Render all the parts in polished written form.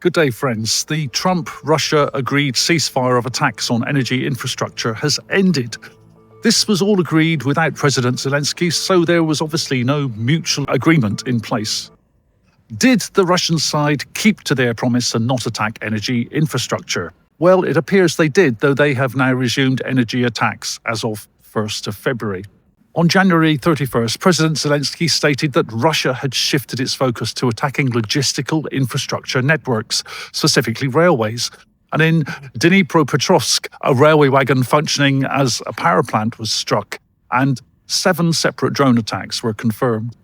Good day, friends. The Trump-Russia agreed ceasefire of attacks on energy infrastructure has ended. This was all agreed without President Zelensky, so there was obviously no mutual agreement in place. Did the Russian side keep to their promise and not attack energy infrastructure? Well, it appears they did, though they have now resumed energy attacks as of 1st of February. On January 31st, President Zelensky stated that Russia had shifted its focus to attacking logistical infrastructure networks, specifically railways. And in Dnipropetrovsk, a railway wagon functioning as a power plant was struck, and 7 separate drone attacks were confirmed.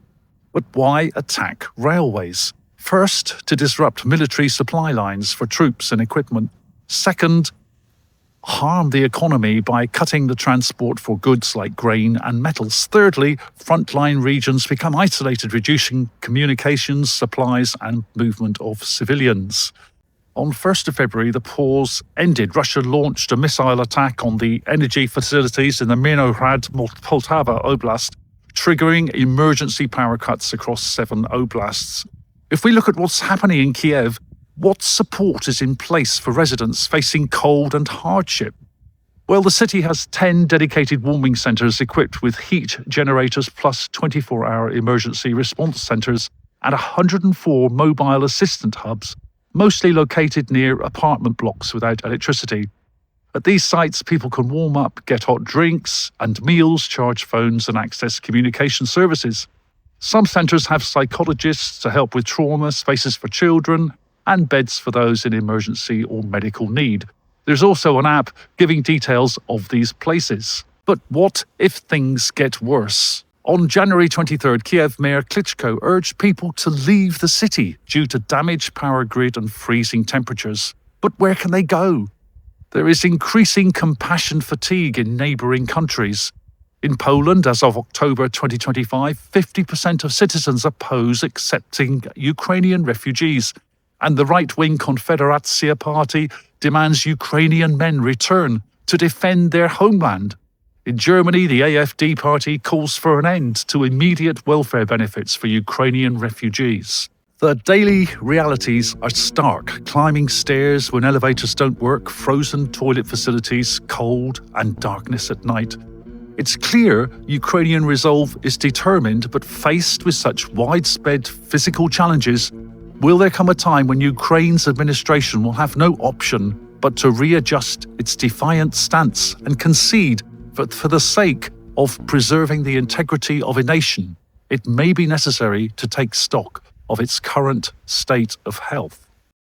But why attack railways? First, to disrupt military supply lines for troops and equipment. Second, harm the economy by cutting the transport for goods like grain and metals. Thirdly, frontline regions become isolated, reducing communications, supplies and movement of civilians. On 1st of February, the pause ended. Russia launched a missile attack on the energy facilities in the Myropil Poltava Oblast, triggering emergency power cuts across 7 oblasts. If we look at what's happening in Kyiv, what support is in place for residents facing cold and hardship? Well, the city has 10 dedicated warming centres equipped with heat generators plus 24-hour emergency response centres and 104 mobile assistant hubs, mostly located near apartment blocks without electricity. At these sites, people can warm up, get hot drinks and meals, charge phones and access communication services. Some centres have psychologists to help with trauma, spaces for children, and beds for those in emergency or medical need. There's also an app giving details of these places. But what if things get worse? On January 23rd, Kyiv Mayor Klitschko urged people to leave the city due to damaged power grid and freezing temperatures. But where can they go? There is increasing compassion fatigue in neighbouring countries. In Poland, as of October 2025, 50% of citizens oppose accepting Ukrainian refugees, and the right-wing Konfederacja Party demands Ukrainian men return to defend their homeland. In Germany, the AfD party calls for an end to immediate welfare benefits for Ukrainian refugees. The daily realities are stark: climbing stairs when elevators don't work, frozen toilet facilities, cold and darkness at night. It's clear Ukrainian resolve is determined, but faced with such widespread physical challenges, will there come a time when Ukraine's administration will have no option but to readjust its defiant stance and concede that for the sake of preserving the integrity of a nation, it may be necessary to take stock of its current state of health?